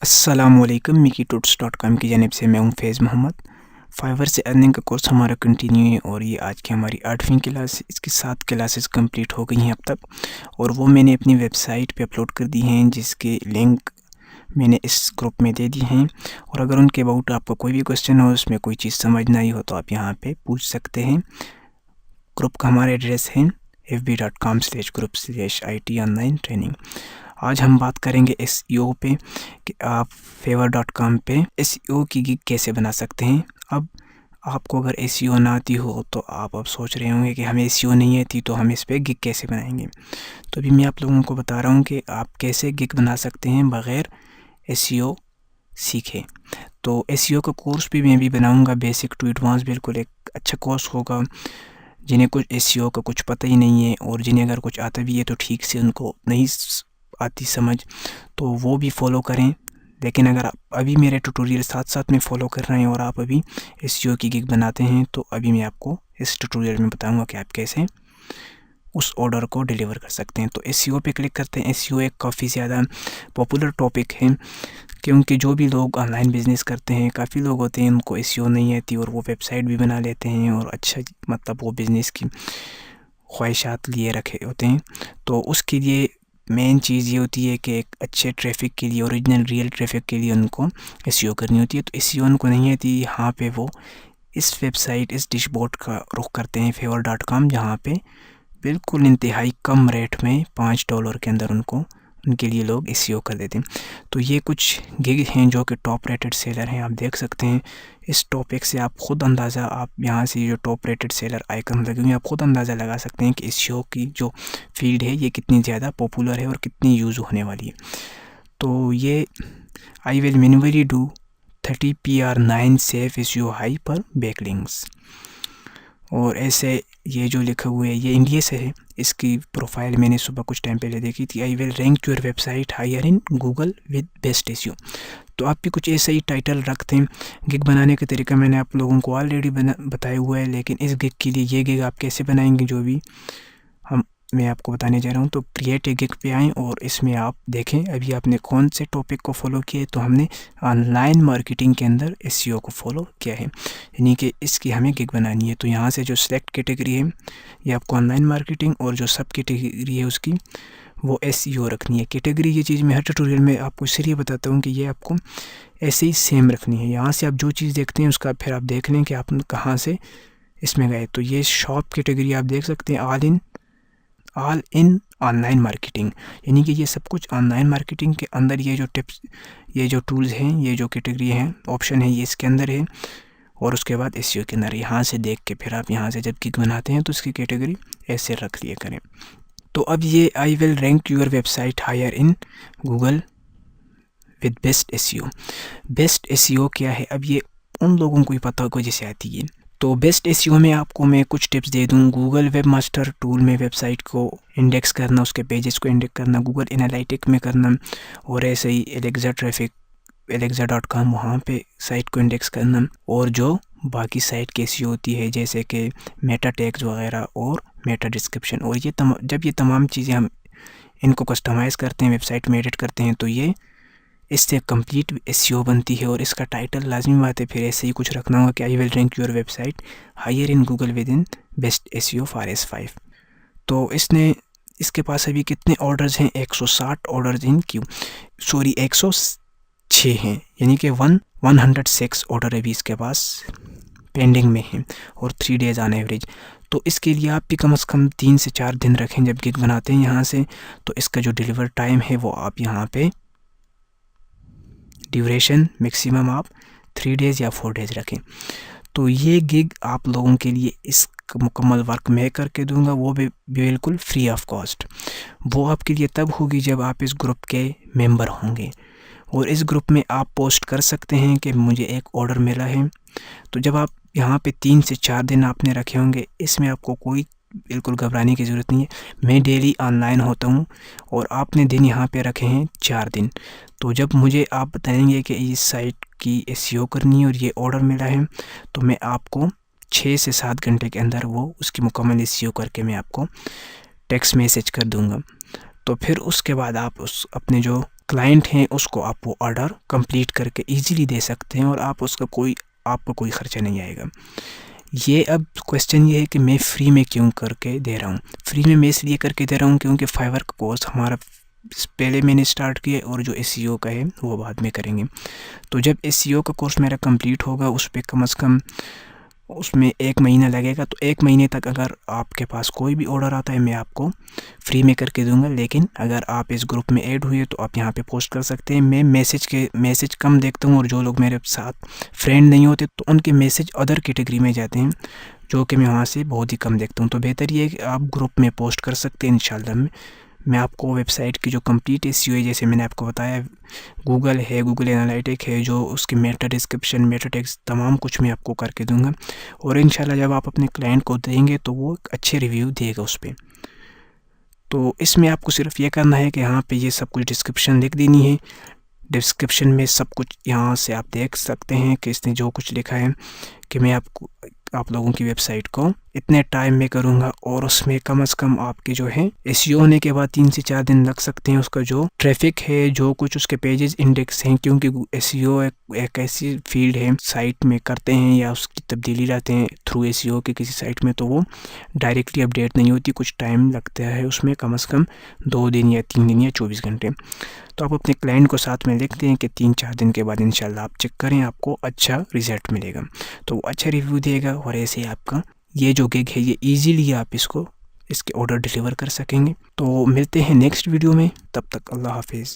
अस्सलामुअलैकुम मिकीटूट्स.com की जानिब से मैं हूं फैज़ मोहम्मद। फाइवर से अर्निंग का कोर्स हमारा कंटिन्यू है और ये आज की हमारी 8वीं क्लास, इसकी 7 क्लासेस कंप्लीट हो गई हैं अब तक, और वो मैंने अपनी वेबसाइट पे अपलोड कर दी हैं, जिसके लिंक मैंने इस ग्रुप में दे दी हैं। और अगर उनके अबाउट आपको कोई भी क्वेश्चन हो, उसमें कोई चीज़ समझ ना आई हो, तो आप यहाँ पे पूछ सकते हैं। ग्रुप का हमारा एड्रेस है fb.com/group/IT ऑनलाइन ट्रेनिंग। आज हम बात करेंगे SEO पे कि आप fiverr.com पे SEO की गिग कैसे बना सकते हैं। अब आपको अगर SEO ना आती हो तो आप अब सोच रहे होंगे कि हमें SEO नहीं आती तो हम इस पे गिग कैसे बनाएंगे। तो अभी मैं आप लोगों को बता रहा हूँ कि आप कैसे गिग बना सकते हैं बग़ैर SEO सीखे। तो SEO का कोर्स भी मैं बनाऊँगा, बेसिक टू एडवांस, बिल्कुल एक अच्छा कोर्स होगा। जिन्हें कुछ SEO का कुछ पता ही नहीं है और जिन्हें अगर कुछ आता भी है तो ठीक से उनको नहीं आती समझ, तो वो भी फॉलो करें। लेकिन अगर आप अभी मेरे ट्यूटोरियल साथ साथ में फॉलो कर रहे हैं और आप अभी SEO की गिग बनाते हैं, तो अभी मैं आपको इस ट्यूटोरियल में बताऊंगा कि आप कैसे उस ऑर्डर को डिलीवर कर सकते हैं। तो SEO पे क्लिक करते हैं। SEO एक काफ़ी ज़्यादा पॉपुलर टॉपिक है, क्योंकि जो भी लोग ऑनलाइन बिज़नेस करते हैं, काफ़ी लोग होते हैं उनको SEO नहीं आती और वो वेबसाइट भी बना लेते हैं और अच्छा, मतलब वो बिज़नेस की ख्वाहिशात लिए रखे होते हैं। तो उसके लिए मेन चीज़ ये होती है कि एक अच्छे ट्रैफिक के लिए, ओरिजिनल रियल ट्रैफिक के लिए उनको SEO करनी होती है। तो SEO उनको नहीं आती, यहाँ पे वो इस वेबसाइट, इस डैशबोर्ड का रुख करते हैं fiverr.com, जहाँ पे बिल्कुल इंतहाई कम रेट में $5 के अंदर उनके लिए लोग SEO कर देते हैं। तो ये कुछ गिग हैं जो कि टॉप रेटेड सेलर हैं, आप देख सकते हैं। इस टॉपिक से आप ख़ुद अंदाज़ा, आप यहाँ से जो टॉप रेटेड सेलर आइकन लगे हुए हैं, आप ख़ुद अंदाज़ा लगा सकते हैं कि SEO की जो फील्ड है ये कितनी ज़्यादा पॉपुलर है और कितनी यूज़ होने वाली है। तो ये I will manually do 30 PR9 safe SEO high पर बैकलिंक्स, और ऐसे ये जो लिखा हुआ है ये इंडिया से है। इसकी प्रोफाइल मैंने सुबह कुछ टाइम पहले देखी थी। I will rank your website higher in Google with best SEO। तो आप भी कुछ ऐसा ही टाइटल रखते हैं। गिग बनाने का तरीका मैंने आप लोगों को ऑलरेडी बताया हुआ है, लेकिन इस गिग के लिए ये गिग आप कैसे बनाएंगे जो भी मैं आपको बताने जा रहा हूँ। तो क्रिएट ए गिग पे आएँ और इसमें आप देखें अभी आपने कौन से टॉपिक को फॉलो किया है। तो हमने ऑनलाइन मार्केटिंग के अंदर SEO को फॉलो किया है, यानी कि इसकी हमें गिग बनानी है। तो यहाँ से जो सिलेक्ट कैटेगरी है ये आपको ऑनलाइन मार्केटिंग, और जो सब कैटेगरी है उसकी वो SEO रखनी है। कैटेगरी ये चीज़ मैं हर ट्यूटोरियल में आपको इसलिए बताता हूँ कि ये आपको ऐसे ही सेम रखनी है। यहाँ से आप जो चीज़ देखते हैं उसका फिर आप देख लें कि आप कहाँ से इसमें गए। तो ये शॉप कैटेगरी आप देख सकते हैं, ऑल इन ऑनलाइन मार्केटिंग, यानी कि ये सब कुछ ऑनलाइन मार्केटिंग के अंदर, ये जो टिप्स, ये जो टूल्स हैं, ये जो कैटेगरी हैं, ऑप्शन है, ये इसके अंदर है। और उसके बाद SEO के अंदर यहाँ से देख के फिर आप यहाँ से जब गिग बनाते हैं तो उसकी कैटेगरी ऐसे रख लिया करें। तो अब ये I will rank your website higher in Google with best SEO। Best SEO क्या है, अब ये उन लोगों को ही पता होगा जिसे आती है। तो बेस्ट SEO में आपको मैं कुछ टिप्स दे दूं। गूगल वेब मास्टर टूल में वेबसाइट को इंडेक्स करना, उसके पेजेस को इंडेक्स करना, गूगल एनालिटिक में करना, और ऐसे ही alexa.com वहाँ पे साइट को इंडेक्स करना, और जो बाकी साइट की SEO होती है जैसे कि मेटा टैग्स वगैरह और मेटा डिस्क्रिप्शन, और ये जब ये तमाम चीज़ें हम इनको कस्टमाइज़ करते हैं, वेबसाइट में एडिट करते हैं, तो ये इससे कंप्लीट SEO बनती है। और इसका टाइटल लाजमी बात है फिर ऐसे ही कुछ रखना होगा कि I will rank your website higher in Google with in best SEO for S5। तो इसके पास अभी कितने ऑर्डर्स हैं, 160 ऑर्डर्स इन क्यू, सॉरी 106 हैं, यानी कि 106 ऑर्डर अभी इसके पास पेंडिंग में हैं, और 3 डेज़ ऑन एवरेज। तो इसके लिए आप भी कम से कम 3 से 4 दिन रखें जब गिग बनाते हैं यहाँ से। तो इसका जो डिलीवर टाइम है वो आप यहाँ पे ड्यूरेशन मैक्सिमम आप 3 डेज़ या 4 डेज़ रखें। तो ये गिग आप लोगों के लिए इस मुकम्मल वर्क मैं करके दूंगा, वो भी बिल्कुल फ्री ऑफ कॉस्ट। वो आपके लिए तब होगी जब आप इस ग्रुप के मेंबर होंगे, और इस ग्रुप में आप पोस्ट कर सकते हैं कि मुझे एक ऑर्डर मिला है। तो जब आप यहाँ पे 3 से 4 दिन आपने रखे होंगे, इसमें आपको कोई बिल्कुल घबराने की ज़रूरत नहीं है। मैं डेली ऑनलाइन होता हूँ और आपने दिन यहाँ पे रखे हैं 4 दिन। तो जब मुझे आप बताएंगे कि इस साइट की SEO करनी है और ये ऑर्डर मिला है, तो मैं आपको 6 से 7 घंटे के अंदर वो उसकी मुकम्मल SEO करके मैं आपको टेक्स्ट मैसेज कर दूँगा। तो फिर उसके बाद आप अपने जो क्लाइंट हैं उसको आप वो ऑर्डर कंप्लीट करके इजीली दे सकते हैं और आपको कोई खर्चा नहीं आएगा। ये अब क्वेश्चन ये है कि मैं फ्री में क्यों करके दे रहा हूँ। फ्री में मैं इसलिए करके दे रहा हूँ क्योंकि फाइवर का कोर्स हमारा पहले मैंने स्टार्ट किया और जो एसईओ का है वो बाद में करेंगे। तो जब एसईओ का कोर्स मेरा कंप्लीट होगा उस पर कम से कम उसमें 1 महीना लगेगा। तो 1 महीने तक अगर आपके पास कोई भी ऑर्डर आता है मैं आपको फ्री में करके दूंगा। लेकिन अगर आप इस ग्रुप में ऐड हुए तो आप यहाँ पे पोस्ट कर सकते हैं। मैं मैसेज कम देखता हूँ और जो लोग मेरे साथ फ्रेंड नहीं होते तो उनके मैसेज अदर कैटेगरी में जाते हैं, जो कि मैं वहाँ से बहुत ही कम देखता हूँ। तो बेहतर ये है कि आप ग्रुप में पोस्ट कर सकते हैं। इंशाल्लाह मैं आपको वेबसाइट की जो कंप्लीट एसईओ है, जैसे मैंने आपको बताया, गूगल है, गूगल एनालिटिक है, जो उसके मेटा डिस्क्रिप्शन, मेटा टेक्स्ट, तमाम कुछ मैं आपको करके दूंगा। और इंशाल्लाह जब आप अपने क्लाइंट को देंगे तो वो अच्छे रिव्यू देगा उस पर। तो इसमें आपको सिर्फ ये करना है कि यहाँ पे ये सब कुछ डिस्क्रिप्शन लिख देनी है। डिस्क्रिप्शन में सब कुछ यहाँ से आप देख सकते हैं कि इसने जो कुछ लिखा है कि मैं आप लोगों की वेबसाइट को इतने टाइम में करूँगा और उसमें कम से कम आपके जो है एसईओ होने के बाद 3 से 4 दिन लग सकते हैं। उसका जो ट्रैफिक है, जो कुछ उसके पेजेस इंडेक्स हैं, क्योंकि एसईओ एक ऐसी फील्ड है, साइट में करते हैं या उसकी तब्दीली लाते हैं थ्रू एसईओ के किसी साइट में, तो वो डायरेक्टली अपडेट नहीं होती, कुछ टाइम लगता है उसमें, कम से कम 2 दिन या 3 दिन या 24 घंटे। तो आप अपने क्लाइंट को साथ में लिखते हैं कि 3-4 दिन के बाद इंशाल्लाह आप चेक करें, आपको अच्छा रिजल्ट मिलेगा। तो वो अच्छा रिव्यू देगा और ऐसे ही आपका ये जो गिग है ये इजीली आप इसके ऑर्डर डिलीवर कर सकेंगे। तो मिलते हैं नेक्स्ट वीडियो में, तब तक अल्लाह हाफिज़।